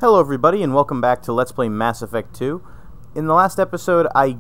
Hello everybody and welcome back to Let's Play Mass Effect 2. In the last episode I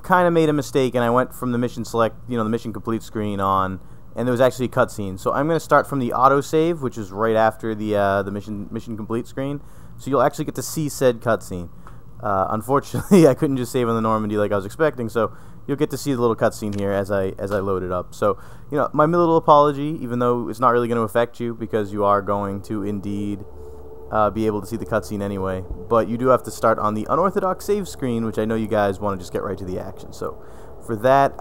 kind of made a mistake and I went from the mission select, the mission complete screen on, and there was actually a cutscene. So I'm going to start from the autosave, which is right after the mission complete screen. So you'll actually get to see said cutscene. Unfortunately I couldn't just save on the Normandy like I was expecting, so you'll get to see the little cutscene here as I load it up. So, my little apology, even though it's not really going to affect you because you are going to indeed be able to see the cutscene anyway, but you do have to start on the unorthodox save screen, which I know you guys want to just get right to the action. So for that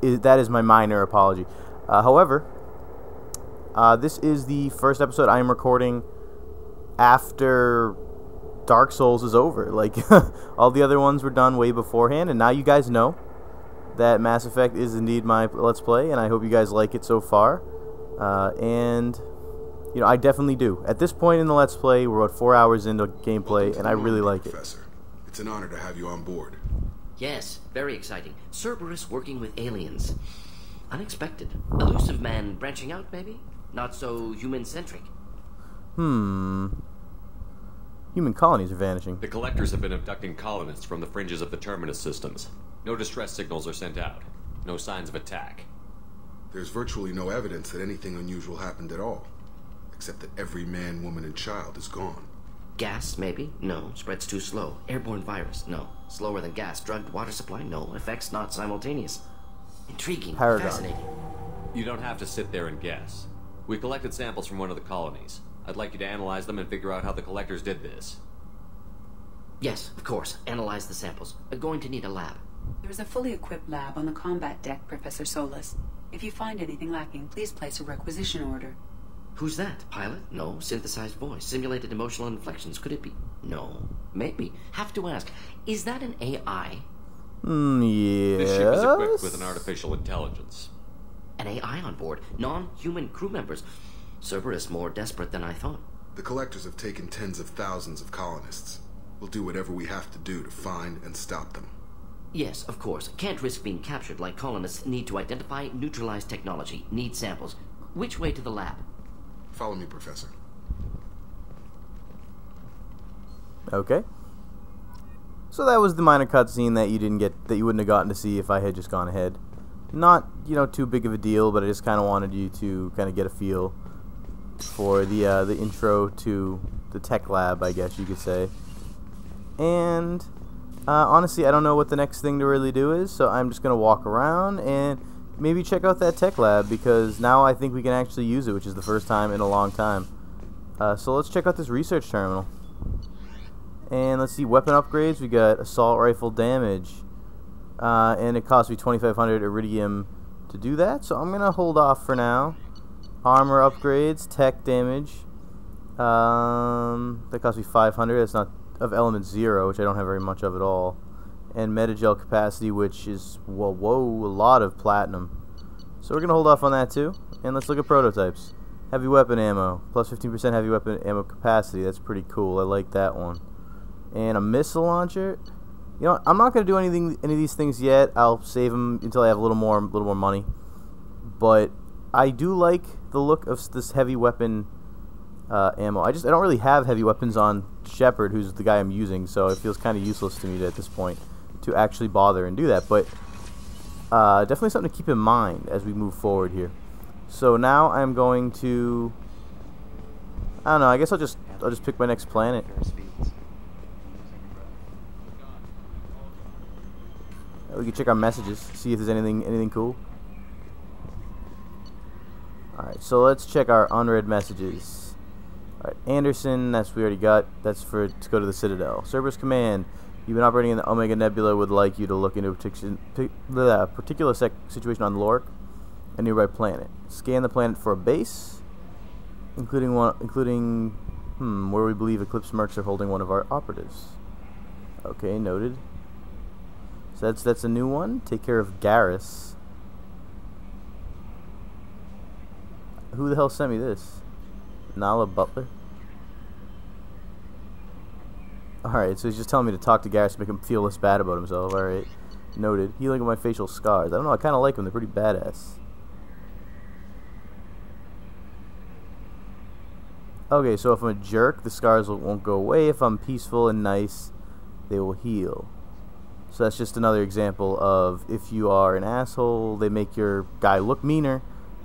is my minor apology. However, this is the first episode I am recording after Dark Souls is over. Like all the other ones were done way beforehand, and now you guys know that Mass Effect is indeed my Let's Play, and I hope you guys like it so far. And I definitely do. At this point in the Let's Play, we're about 4 hours into gameplay, and I really like it. Professor, it's an honor to have you on board. Yes, very exciting. Cerberus working with aliens. Unexpected. Elusive man branching out, maybe? Not so human-centric. Human colonies are vanishing. The collectors have been abducting colonists from the fringes of the Terminus systems. No distress signals are sent out. No signs of attack. There's virtually no evidence that anything unusual happened at all. Except that every man, woman, and child is gone. Gas, maybe? No. Spreads too slow. Airborne virus? No. Slower than gas. Drugged water supply? No. Effects not simultaneous. Intriguing. Paragon. Fascinating. You don't have to sit there and guess. We collected samples from one of the colonies. I'd like you to analyze them and figure out how the collectors did this. Yes, of course. Analyze the samples. Going to need a lab. There's a fully equipped lab on the combat deck, Professor Solis. If you find anything lacking, please place a requisition order. Who's that? Pilot? No. Synthesized voice. Simulated emotional inflections. Could it be? No. Maybe. Have to ask. Is that an AI? Yes. This ship is equipped with an artificial intelligence. An AI on board. Non-human crew members. Cerberus more desperate than I thought. The collectors have taken tens of thousands of colonists. We'll do whatever we have to do to find and stop them. Yes, of course. Can't risk being captured like colonists need to identify, neutralize technology, need samples. Which way to the lab? Follow me, Professor. Okay. So that was the minor cutscene that you wouldn't have gotten to see if I had just gone ahead. Not, too big of a deal, but I just kind of wanted you to kind of get a feel for the intro to the tech lab, I guess you could say. And honestly, I don't know what the next thing to really do is, so I'm just gonna walk around and maybe check out that tech lab, because now I think we can actually use it, which is the first time in a long time. So let's check out this research terminal. And let's see, weapon upgrades. We got assault rifle damage. And it cost me 2,500 iridium to do that, so I'm going to hold off for now. Armor upgrades, tech damage. That cost me 500. That's not of element 0, which I don't have very much of at all. And metagel capacity, which is, a lot of platinum. So we're going to hold off on that too. And let's look at prototypes. Heavy weapon ammo, plus 15% heavy weapon ammo capacity. That's pretty cool. I like that one. And a missile launcher. I'm not going to do any of these things yet. I'll save them until I have a little more money. But I do like the look of this heavy weapon ammo. I don't really have heavy weapons on Shepard, who's the guy I'm using, so it feels kind of useless to me at this point to actually bother and do that. But definitely something to keep in mind as we move forward here. So now I'm going to, I don't know, I guess I'll just pick my next planet. We can check our messages, see if there's anything cool. Alright, so let's check our unread messages. Alright, Anderson, we already got. That's to go to the Citadel. Cerberus Command, you've been operating in the Omega Nebula, would like you to look into a particular situation on Lork, a nearby planet. Scan the planet for a base, including where we believe Eclipse Mercs are holding one of our operatives. Okay, noted. So that's a new one. Take care of Garrus. Who the hell sent me this? Nala Butler? Alright, so he's just telling me to talk to Garrus to make him feel less bad about himself. Alright, noted. Healing of my facial scars. I don't know, I kind of like them. They're pretty badass. Okay, so if I'm a jerk, the scars won't go away. If I'm peaceful and nice, they will heal. So that's just another example of if you are an asshole, they make your guy look meaner.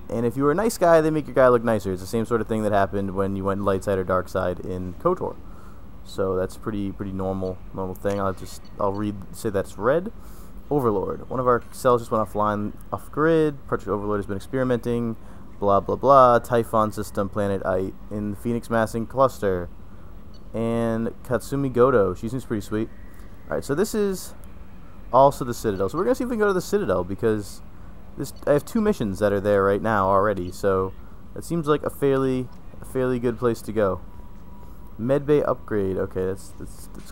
And if you were a nice guy, they make your guy look nicer. It's the same sort of thing that happened when you went light side or dark side in KoToR. So that's pretty normal thing. I'll say that's red. Overlord. One of our cells just went offline, off grid. Project Overlord has been experimenting. Blah blah blah. Typhon system planet in the Phoenix massing cluster. And Katsumi Goto. She seems pretty sweet. Alright, so this is also the Citadel. So we're gonna see if we can go to the Citadel because I have 2 missions that are there right now already. So that seems like a fairly good place to go. Medbay upgrade. Okay, that's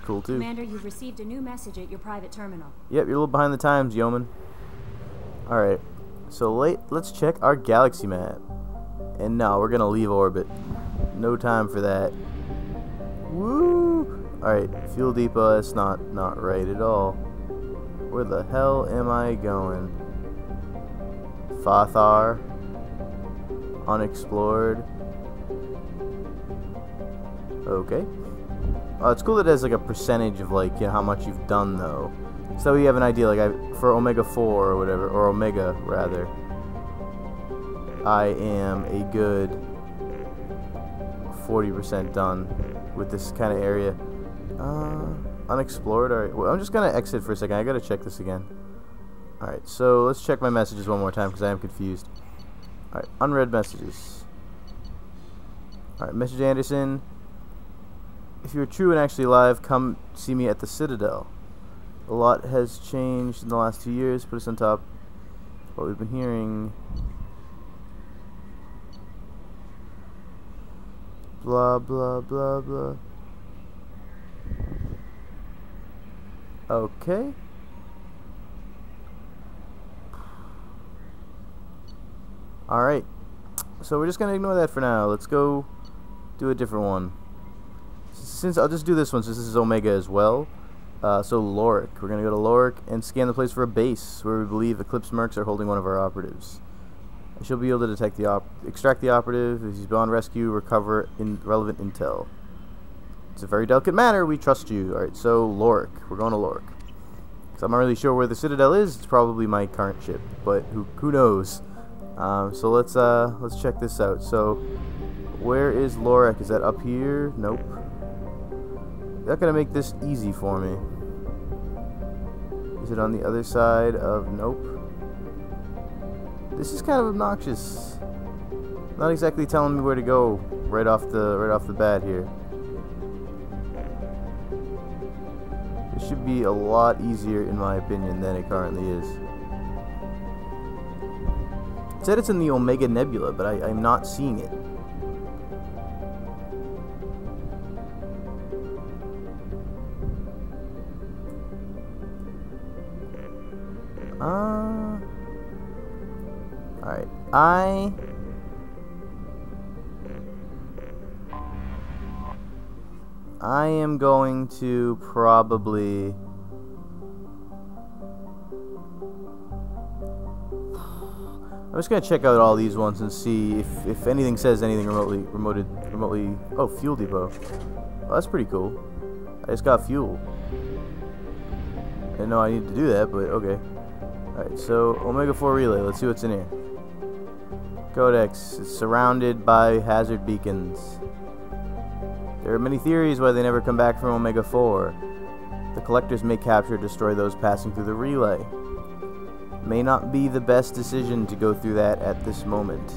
cool too. Commander, you've received a new message at your private terminal. Yep, you're a little behind the times, yeoman. Alright, so let's check our galaxy map. And no, we're gonna leave orbit. No time for that. Woo! Alright, fuel depot, that's not right at all. Where the hell am I going? Fathar. Unexplored. Okay. It's cool that it has like a percentage of like how much you've done though. So you have an idea like for Omega 4 or whatever, or Omega rather. I am a good 40% done with this kind of area. Unexplored. Alright, well, I'm just gonna exit for a second. I gotta check this again. Alright, so let's check my messages one more time because I am confused. Alright, unread messages. Alright, message Anderson. If you're true and actually alive, come see me at the Citadel. A lot has changed in the last 2 years. Put us on top of what we've been hearing. Blah, blah, blah, blah. Okay. Alright. So we're just going to ignore that for now. Let's go do a different one. Since I'll just do this one since this is Omega as well. So Lorik. We're going to go to Lorik and scan the place for a base where we believe Eclipse Mercs are holding one of our operatives. I shall be able to detect extract the operative. If he's beyond rescue, recover relevant intel. It's a very delicate matter. We trust you. Alright, so Lorik. We're going to Lorik. So I'm not really sure where the Citadel is. It's probably my current ship, but who knows? So let's check this out. So where is Lorik? Is that up here? Nope. That's gonna make this easy for me. Is it on the other side of? Nope. This is kind of obnoxious. Not exactly telling me where to go right off the bat here. It should be a lot easier in my opinion than it currently is. It said it's in the Omega Nebula, but I'm not seeing it. Alright, I am going to probably I'm just gonna check out all these ones and see if anything says anything remotely. Oh, fuel depot. Oh, that's pretty cool. I just got fuel. I didn't know I needed to do that, but okay. Alright, so Omega 4 relay. Let's see what's in here. Codex is surrounded by hazard beacons. There are many theories why they never come back from Omega 4. The collectors may capture or destroy those passing through the relay. May not be the best decision to go through that at this moment.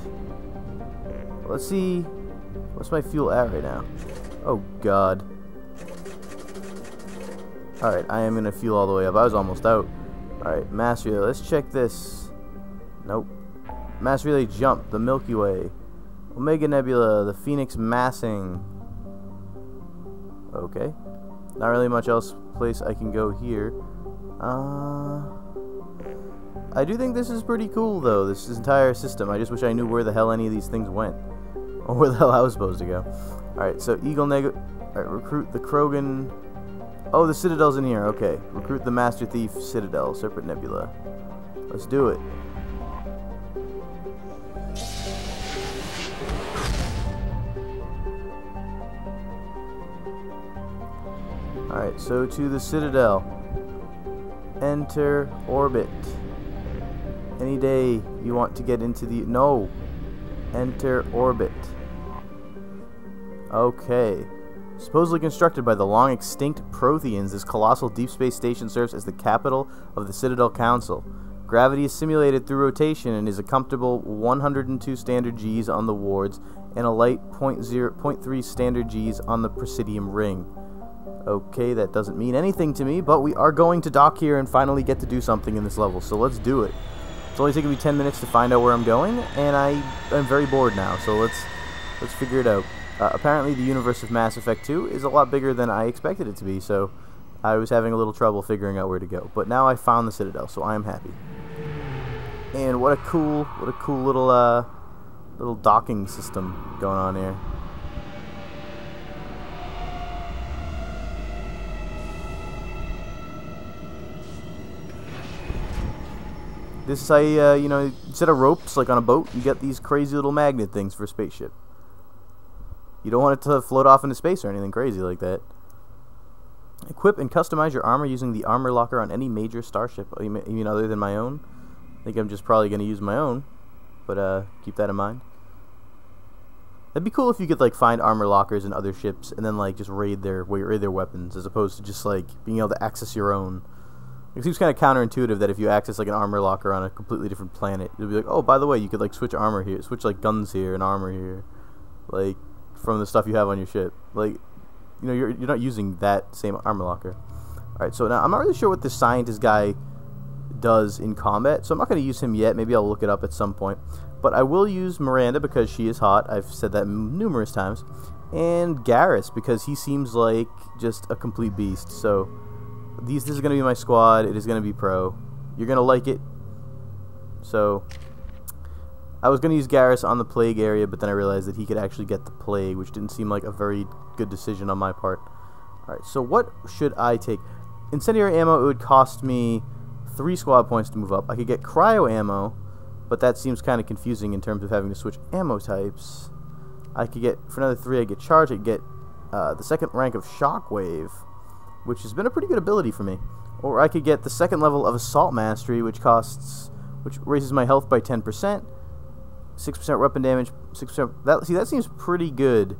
Let's see. What's my fuel at right now? Oh god. Alright, I am gonna fuel all the way up. I was almost out. Alright, mass relay. Let's check this. Nope. Mass relay jump. The Milky Way. Omega Nebula. The Phoenix massing. Okay. Not really much else place I can go here. I do think this is pretty cool though, this entire system. I just wish I knew where the hell any of these things went. Or where the hell I was supposed to go. Alright, so Eagle Alright, recruit the Krogan. Oh, the Citadel's in here, okay. Recruit the Master Thief Citadel, Serpent Nebula. Let's do it. Alright, so to the Citadel. Enter orbit. Any day you want to get into the... No! Enter orbit. Okay. Supposedly constructed by the long-extinct Protheans, this colossal deep space station serves as the capital of the Citadel Council. Gravity is simulated through rotation and is a comfortable 102 standard Gs on the wards and a light 0.3 standard Gs on the Presidium ring. Okay, that doesn't mean anything to me, but we are going to dock here and finally get to do something in this level, so let's do it. It's only taking me 10 minutes to find out where I'm going, and I am very bored now, so let's figure it out. Apparently the universe of Mass Effect 2 is a lot bigger than I expected it to be, so I was having a little trouble figuring out where to go. But now I found the Citadel, so I am happy. And what a cool little docking system going on here. This is how you, instead of ropes like on a boat, you get these crazy little magnet things for a spaceship. You don't want it to float off into space or anything crazy like that. Equip and customize your armor using the armor locker on any major starship, even other than my own. I think I'm just probably going to use my own, but keep that in mind. That'd be cool if you could like find armor lockers in other ships and then like just raid their weapons, as opposed to just like being able to access your own. It seems kind of counterintuitive that if you access like an armor locker on a completely different planet, it'll be like, oh, by the way, you could like switch armor here, switch like guns here and armor here, like from the stuff you have on your ship. Like, you're not using that same armor locker. All right, so now I'm not really sure what this scientist guy does in combat, so I'm not going to use him yet. Maybe I'll look it up at some point. But I will use Miranda because she is hot. I've said that numerous times. And Garrus because he seems like just a complete beast. So this is going to be my squad. It is going to be pro. You're going to like it. So I was going to use Garrus on the plague area, but then I realized that he could actually get the plague, which didn't seem like a very good decision on my part. Alright, so what should I take? Incendiary ammo, it would cost me 3 squad points to move up. I could get cryo ammo, but that seems kind of confusing in terms of having to switch ammo types. I could get, for another 3, I get charge. I could get the 2nd rank of shockwave, which has been a pretty good ability for me. Or I could get the 2nd level of assault mastery, which raises my health by 10%, 6% weapon damage, 6%. That seems pretty good.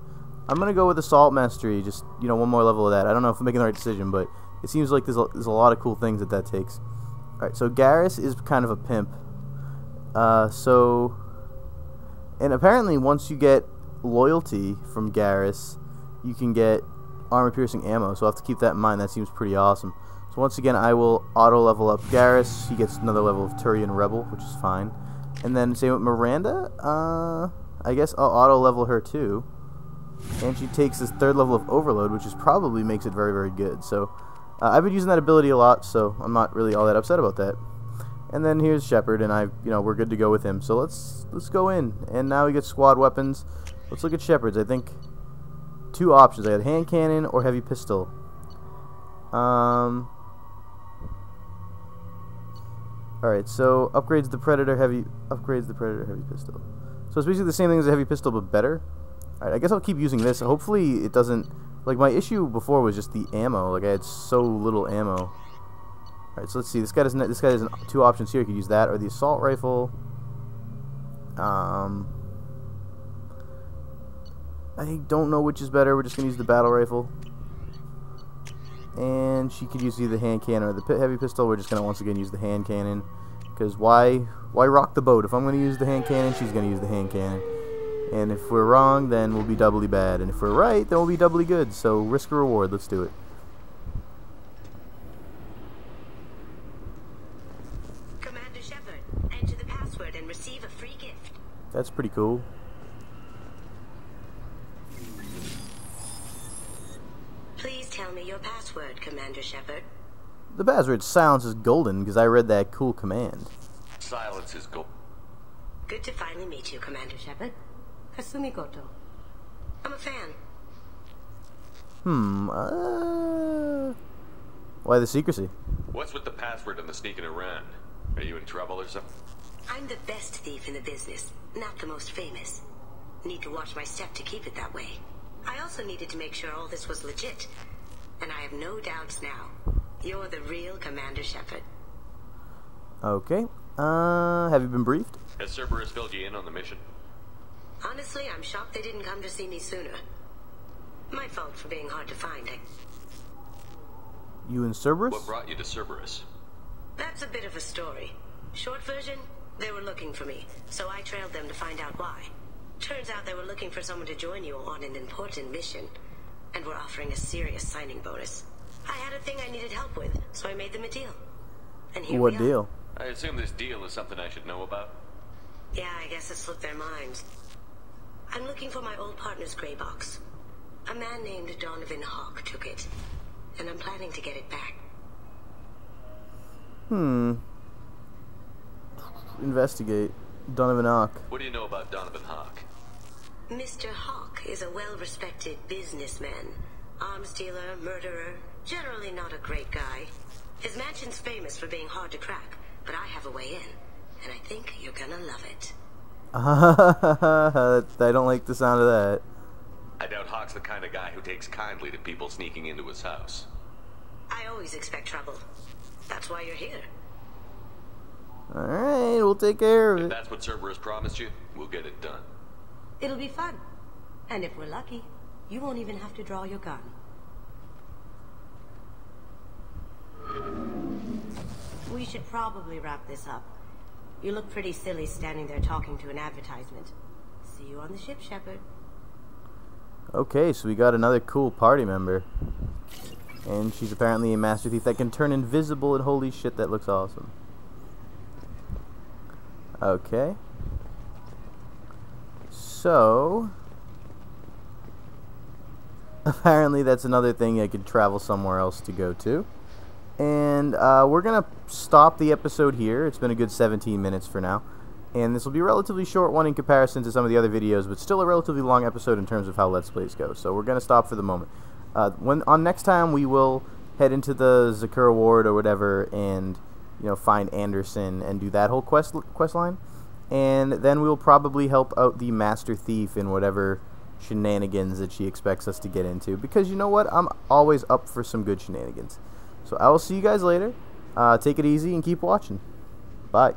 I'm gonna go with assault mastery. Just one more level of that. I don't know if I'm making the right decision, but it seems like there's a lot of cool things that takes. All right, so Garrus is kind of a pimp. And apparently once you get loyalty from Garrus, you can get armor-piercing ammo, so I'll have to keep that in mind. That seems pretty awesome. So once again, I will auto-level up Garrus. He gets another level of Turian Rebel, which is fine. And then, same with Miranda, I guess I'll auto-level her too. And she takes this 3rd level of Overload, which probably makes it very, very good. So I've been using that ability a lot, so I'm not really all that upset about that. And then here's Shepard, and we're good to go with him. So let's go in. And now we get squad weapons. Let's look at Shepard's. I think 2 options. I got hand cannon or heavy pistol. Alright, so upgrades the Predator heavy pistol. So it's basically the same thing as a heavy pistol, but better. Alright, I guess I'll keep using this. Hopefully it doesn't... Like, my issue before was just the ammo. Like, I had so little ammo. Alright, so let's see. This guy has 2 options here. You could use that or the assault rifle. I don't know which is better. We're just going to use the battle rifle. And she could use either the hand cannon or the heavy pistol. We're just going to once again use the hand cannon. Because why rock the boat? If I'm going to use the hand cannon, she's going to use the hand cannon. And if we're wrong, then we'll be doubly bad. And if we're right, then we'll be doubly good. So risk or reward. Let's do it. Commander Shepard, enter the password and receive a free gift. That's pretty cool. Please tell me your password, Commander Shepard. The password silence is golden because I read that cool command. Silence is gold. Good to finally meet you, Commander Shepard. Kasumi Goto. I'm a fan. Why the secrecy? What's with the password and the sneaking around? Are you in trouble or something? I'm the best thief in the business, not the most famous. Need to watch my step to keep it that way. I also needed to make sure all this was legit. And I have no doubts now. You're the real Commander Shepard. Okay. Have you been briefed? Has Cerberus filled you in on the mission? Honestly, I'm shocked they didn't come to see me sooner. My fault for being hard to find. You and Cerberus? What brought you to Cerberus? That's a bit of a story. Short version, they were looking for me, so I trailed them to find out why. Turns out they were looking for someone to join you on an important mission, and were offering a serious signing bonus. I had a thing I needed help with, so I made them a deal. And here What we are. deal? I assume this deal is something I should know about? Yeah, I guess it slipped their minds. I'm looking for my old partner's gray box. A man named Donovan Hawk took it, and I'm planning to get it back. Investigate. Donovan Hawk. What do you know about Donovan Hawk? Mr. Hawk is a well-respected businessman. Arms dealer, murderer, generally not a great guy. His mansion's famous for being hard to crack, but I have a way in, and I think you're gonna love it. I don't like the sound of that. I doubt Hawk's the kind of guy who takes kindly to people sneaking into his house. I always expect trouble. That's why you're here. Alright, we'll take care of If it. that's what Cerberus promised you, we'll get it done. It'll be fun. And if we're lucky, you won't even have to draw your gun. We should probably wrap this up. You look pretty silly standing there talking to an advertisement. See you on the ship, Shepard. Okay, so we got another cool party member. And she's apparently a master thief that can turn invisible, and holy shit, that looks awesome. Okay. So, apparently that's another thing I could travel somewhere else to go to. And we're going to stop the episode here. It's been a good 17 minutes for now. And this will be a relatively short one in comparison to some of the other videos, but still a relatively long episode in terms of how Let's Plays go. So we're going to stop for the moment. On next time, we will head into the Zakura Ward or whatever and, you know, find Anderson and do that whole quest line. And then we'll probably help out the Master Thief in whatever shenanigans that she expects us to get into. Because you know what? I'm always up for some good shenanigans. So I will see you guys later. Take it easy and keep watching. Bye.